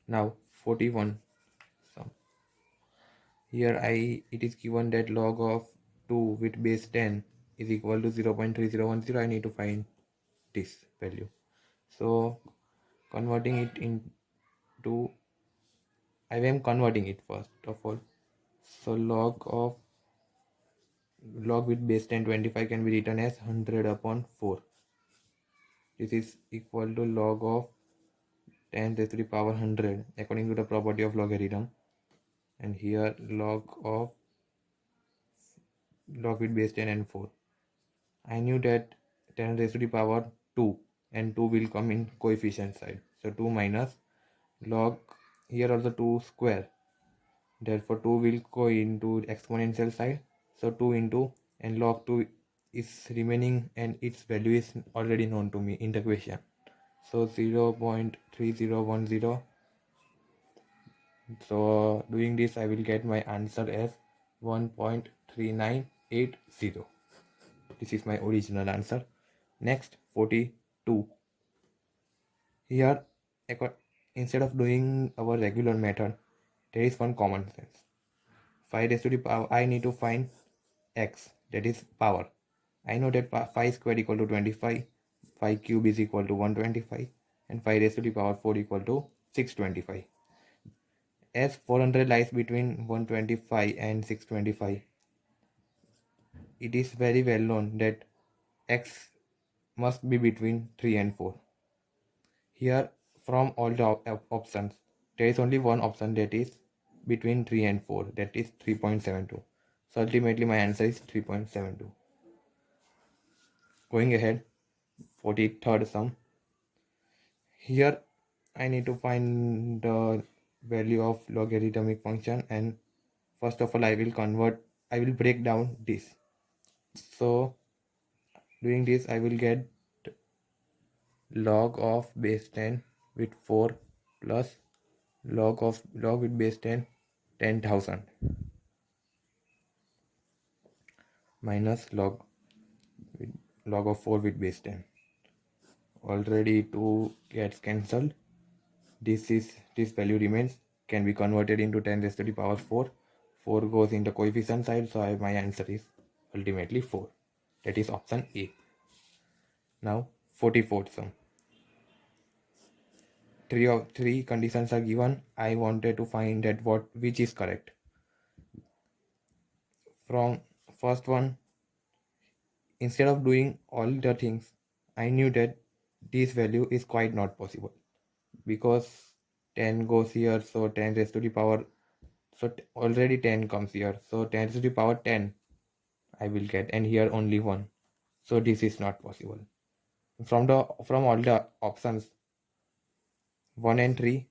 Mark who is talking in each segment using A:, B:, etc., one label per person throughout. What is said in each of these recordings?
A: Now 41 sum. Here it is given that log of 2 with base 10 is equal to 0.3010. I need to find this value. So converting it into, I am converting it first of all. So log with base 10 25 can be written as 100 upon 4. This is equal to log of 10 raised to the power 100 according to the property of logarithm. And here log with base 10 and 4. I knew that 10 raised to the power 2 and 2 will come in coefficient side. So 2 minus log, here also 2 square. Therefore 2 will go into exponential side. So 2 into, and log 2 is remaining and its value is already known to me in the question. So 0.3010. So doing this I will get my answer as 1.3980. This is my original answer. Next 42. Here instead of doing our regular method, there is one common sense. 5 raised to the power, I need to find x, that is power. I know that 5 square equal to 25, 5 cube is equal to 125, and 5 raised to the power 4 equal to 625. As 400 lies between 125 and 625, it is very well known that x must be between 3 and 4. Here from all the options, there is only one option that is between 3 and 4, that is 3.72. So ultimately my answer is 3.72. Going ahead, 43rd sum. Here I need to find the value of logarithmic function, and first of all I will break down this. So doing this I will get log of base 10 with 4 plus log with base 10 10,000 minus log of 4 with base 10. Already 2 gets cancelled. This value remains, can be converted into 10 raised to the power 4. 4 goes in the coefficient side, so my answer is ultimately 4. That is option A. Now 44th sum. Three conditions are given. I wanted to find that which is correct. From first one, instead of doing all the things, I knew that this value is quite not possible, because 10 goes here, so 10 raised to the power, so already 10 comes here, so 10 raised to the power 10 I will get, and here only 1, so this is not possible. From all the options, 1 and 3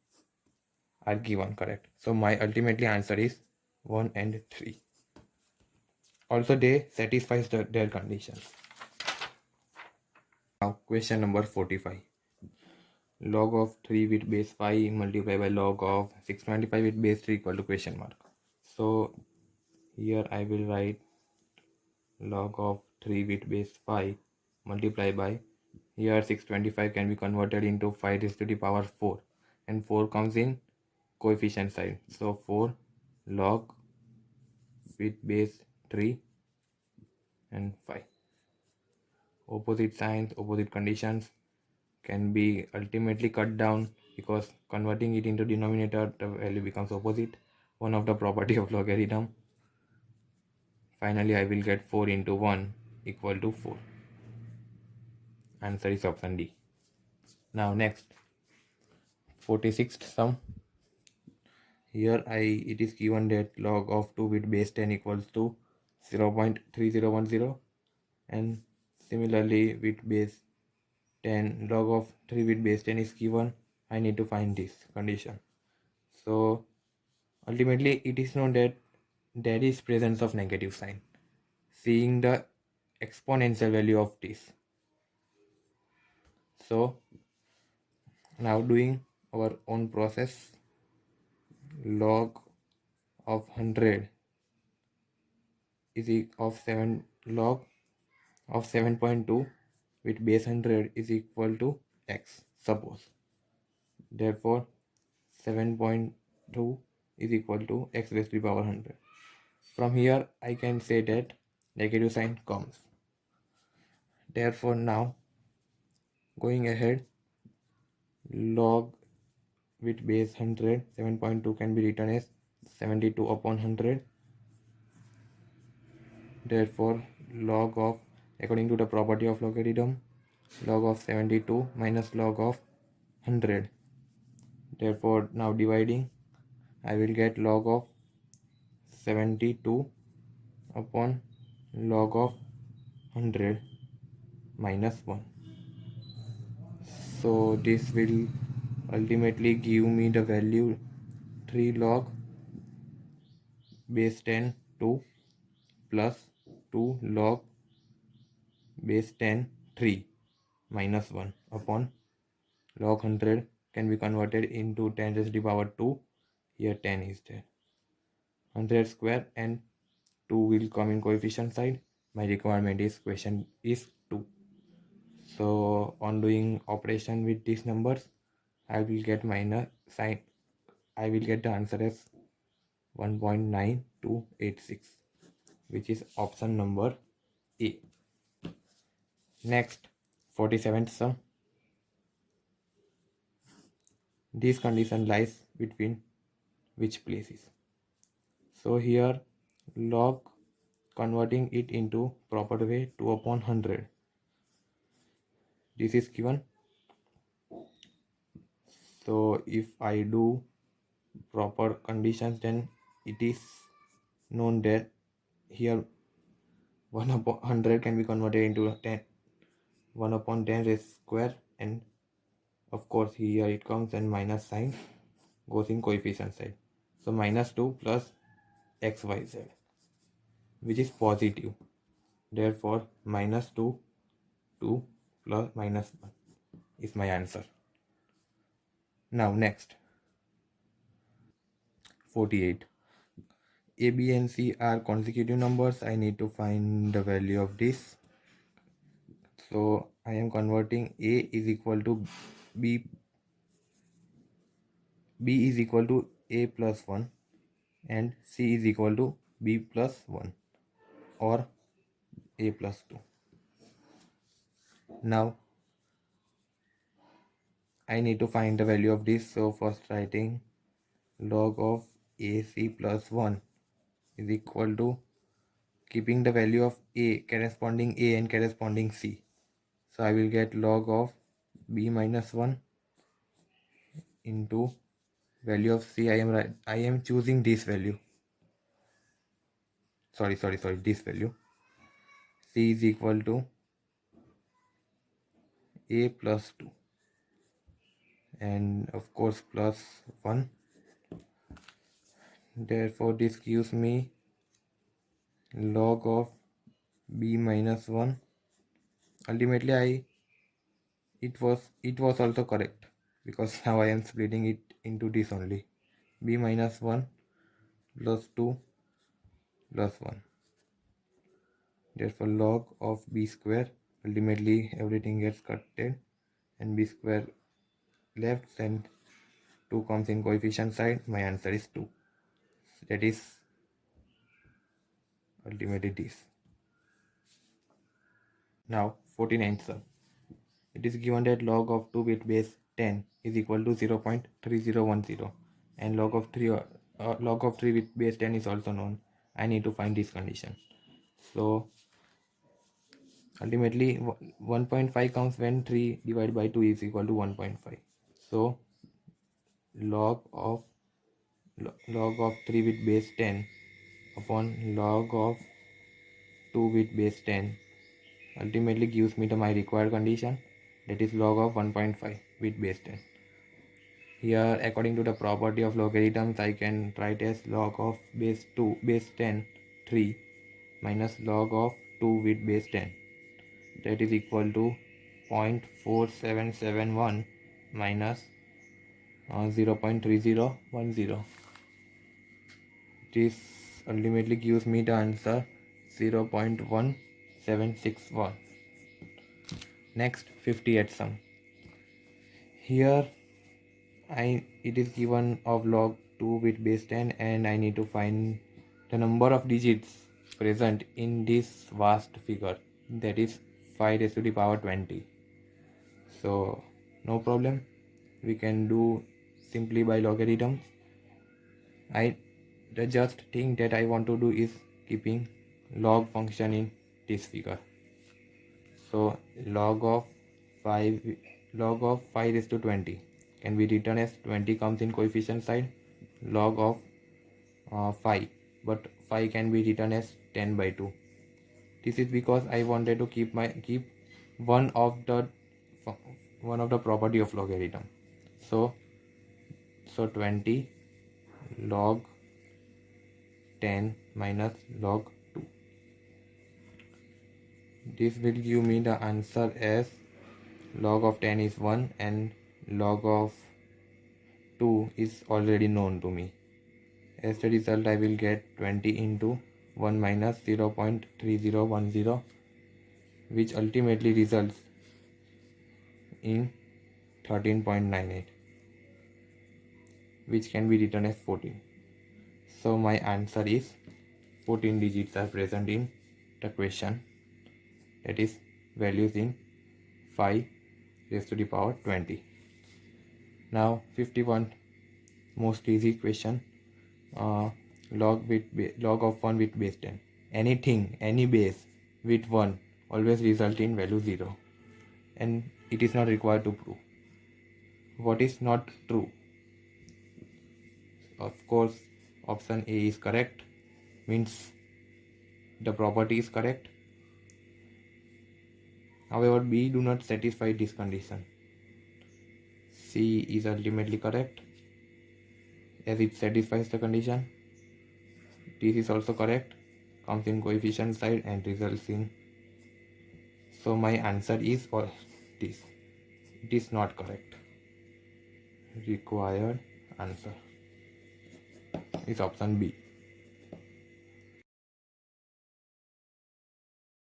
A: are given correct, so my ultimately answer is 1 and 3. Also they satisfies their condition. Now question number 45. Log of 3 with base 5 multiplied by log of 625 with base 3 equal to question mark. So here I will write log of 3 with base 5 multiplied by, here 625 can be converted into 5 raised to the power 4, and 4 comes in coefficient side, so 4 log with base 3 and 5. Opposite signs, opposite conditions can be ultimately cut down, because converting it into denominator the value becomes opposite, one of the property of logarithm. Finally I will get 4 into 1 equal to 4. Answer is option D. Now next 46th sum. Here it is given that log of 2 with base 10 equals to 0.3010, and similarly with base 10 log of 3 with base 10 is given. I need to find this condition. So ultimately it is known that there is presence of negative sign, seeing the exponential value of this. So now doing our own process, log of 100 is of 7 log of 7.2 with base 100 is equal to x, suppose. Therefore 7.2 is equal to x raised to the power 100. From here I can say that negative sign comes. Therefore now going ahead, log with base 100, 7.2 can be written as 72 upon 100. Therefore log of, according to the property of logarithm, log of 72 minus log of 100. Therefore now dividing, I will get log of 72 upon log of 100 minus 1. So this will ultimately give me the value 3 log base 10 2 plus 2 log base 10 3 minus 1 upon log 100 can be converted into 10 raised to the power 2. Here 10 is there. 100 square and 2 will come in coefficient side. My requirement is question is 2. So on doing operation with these numbers, I will get minus sign. I will get the answer as 1.9286, which is option number A. Next, 47th sum. This condition lies between which places? So here log, converting it into proper way, 2 upon 100. This is given. So if I do proper conditions, then it is known that here 1 upon 100 can be converted into 10, 1 upon 10 raised square, and of course here it comes and minus sign goes in coefficient side. So minus 2 plus xyz, which is positive. Therefore minus 2 2 plus minus 1 is my answer. Now next, 48. A, B and C are consecutive numbers. I need to find the value of this. So I am converting A is equal to B is equal to A plus 1 and C is equal to B plus 1 or A plus 2. Now I need to find the value of this. So first writing log of AC plus 1 is equal to keeping the value of A, corresponding A and corresponding C. So I will get log of B minus 1 into value of C. I am choosing this value. Sorry, this value. C is equal to A plus 2 and of course plus 1. Therefore this gives me log of B minus 1. Ultimately it was also correct, because now I am splitting it into this only. B minus 1 plus 2 plus 1. Therefore log of B square, ultimately everything gets cutted and B square left and 2 comes in coefficient side. My answer is 2. That is ultimately this. Now 49th sum. It is given that log of 2 with base 10 is equal to 0.3010 and log of 3 with base 10 is also known. I need to find this condition. So ultimately 1.5 comes when 3 divided by 2 is equal to 1.5. So log of 3 with base 10 upon log of 2 with base 10 ultimately gives me my required condition, that is log of 1.5 with base 10. Here according to the property of logarithms, I can write as log of base 10 3 minus log of 2 with base 10, that is equal to 0.4771 minus 0.3010. This ultimately gives me the answer 0.1761. Next, 58th sum. Here it is given of log 2 with base 10, and I need to find the number of digits present in this vast figure, that is 5 raised to the power 20. So no problem, we can do simply by logarithms. The just thing that I want to do is keeping log function in this figure. So log of 5 raised to 20 can be written as 20 comes in coefficient side, log of 5, but 5 can be written as 10 by 2. This is because I wanted to keep one of the property of logarithm. So 20 log 10 minus log 2. This will give me the answer as log of 10 is 1 and log of 2 is already known to me. As the result, I will get 20 into 1 minus 0.3010, which ultimately results in 13.98, which can be written as 14. So my answer is 14 digits are present in the question, that is values in 5 raised to the power 20. Now 51, most easy question. Log of 1 with base 10. Any base with 1 always result in value 0, and it is not required to prove. What is not true? Of course, option A is correct, means the property is correct. However, B do not satisfy this condition. C is ultimately correct, as it satisfies the condition. This is also correct, comes in coefficient side and results in. So my answer is this. It is not correct. Required answer is option B.